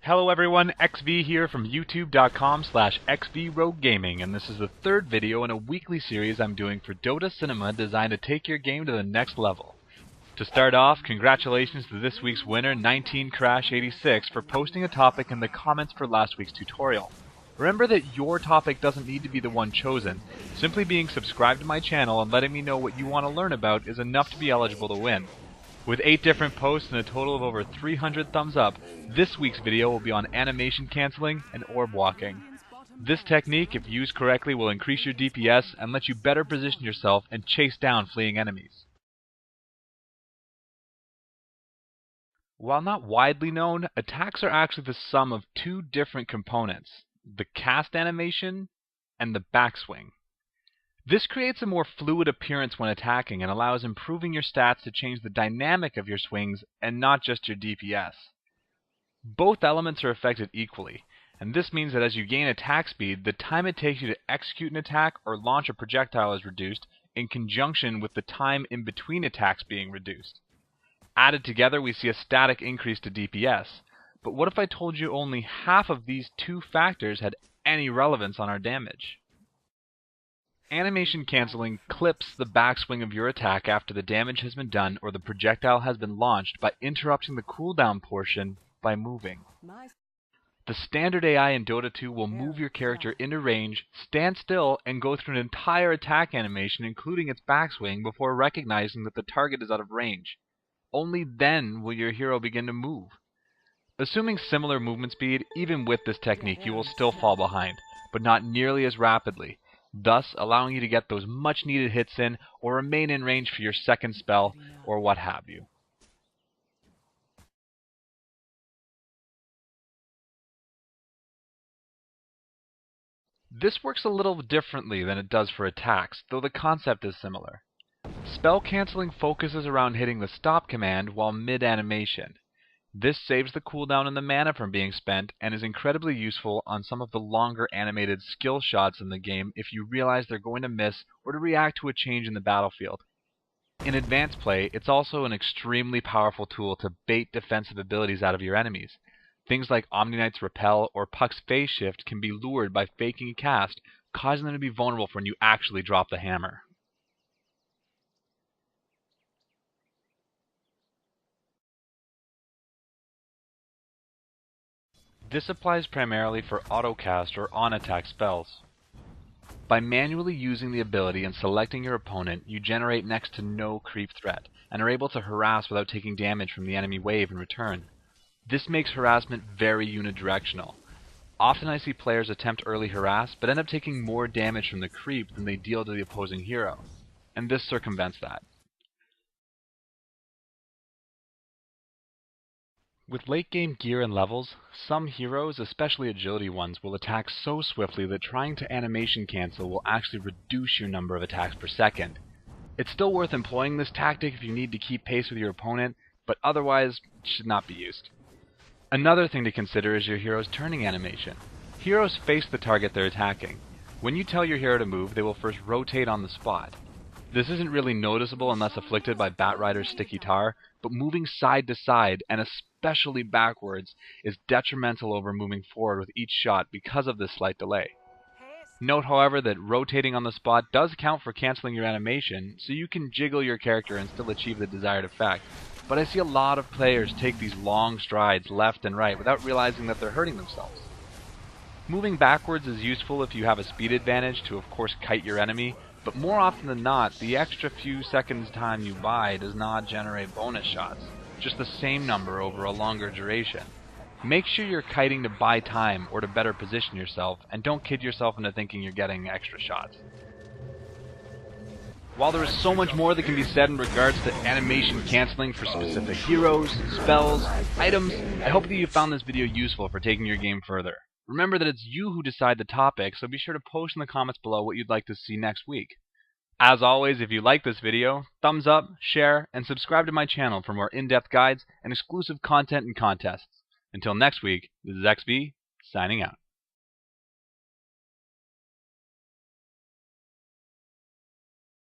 Hello everyone, XV here from youtube.com/xvroguegaming, and this is the third video in a weekly series I'm doing for Dota Cinema designed to take your game to the next level. To start off, congratulations to this week's winner, 19crash86, for posting a topic in the comments for last week's tutorial. Remember that your topic doesn't need to be the one chosen. Simply being subscribed to my channel and letting me know what you want to learn about is enough to be eligible to win. With 8 different posts and a total of over 300 thumbs up, this week's video will be on animation cancelling and orb walking. This technique, if used correctly, will increase your DPS and let you better position yourself and chase down fleeing enemies. While not widely known, attacks are actually the sum of two different components, the cast animation and the backswing. This creates a more fluid appearance when attacking and allows improving your stats to change the dynamic of your swings and not just your DPS. Both elements are affected equally, and this means that as you gain attack speed, the time it takes you to execute an attack or launch a projectile is reduced in conjunction with the time in between attacks being reduced. Added together, we see a static increase to DPS. But what if I told you only half of these two factors had any relevance on our damage? Animation cancelling clips the backswing of your attack after the damage has been done or the projectile has been launched by interrupting the cooldown portion by moving. The standard AI in Dota 2 will move your character into range, stand still, and go through an entire attack animation including its backswing before recognizing that the target is out of range. Only then will your hero begin to move. Assuming similar movement speed, even with this technique you will still fall behind, but not nearly as rapidly, thus allowing you to get those much needed hits in or remain in range for your second spell or what have you. This works a little differently than it does for attacks, though the concept is similar. Spell cancelling focuses around hitting the stop command while mid-animation. This saves the cooldown and the mana from being spent and is incredibly useful on some of the longer animated skill shots in the game if you realize they're going to miss or to react to a change in the battlefield. In advanced play, it's also an extremely powerful tool to bait defensive abilities out of your enemies. Things like Omni Knight's Repel or Puck's Phase Shift can be lured by faking a cast, causing them to be vulnerable for when you actually drop the hammer. This applies primarily for autocast or on-attack spells. By manually using the ability and selecting your opponent, you generate next to no creep threat, and are able to harass without taking damage from the enemy wave in return. This makes harassment very unidirectional. Often I see players attempt early harass, but end up taking more damage from the creep than they deal to the opposing hero, and this circumvents that. With late game gear and levels, some heroes, especially agility ones, will attack so swiftly that trying to animation cancel will actually reduce your number of attacks per second. It's still worth employing this tactic if you need to keep pace with your opponent, but otherwise it should not be used. Another thing to consider is your hero's turning animation. Heroes face the target they're attacking. When you tell your hero to move, they will first rotate on the spot. This isn't really noticeable unless afflicted by Batrider's sticky tar, but moving side to side, and especially backwards, is detrimental over moving forward with each shot because of this slight delay. Note, however, that rotating on the spot does count for cancelling your animation, so you can jiggle your character and still achieve the desired effect. But I see a lot of players take these long strides left and right without realizing that they're hurting themselves. Moving backwards is useful if you have a speed advantage to of course kite your enemy, but more often than not, the extra few seconds time you buy does not generate bonus shots, just the same number over a longer duration. Make sure you're kiting to buy time or to better position yourself, and don't kid yourself into thinking you're getting extra shots. While there is so much more that can be said in regards to animation cancelling for specific heroes, spells, items, I hope that you found this video useful for taking your game further. Remember that it's you who decide the topic, so be sure to post in the comments below what you'd like to see next week. As always, if you like this video, thumbs up, share, and subscribe to my channel for more in-depth guides and exclusive content and contests. Until next week, this is XB, signing out.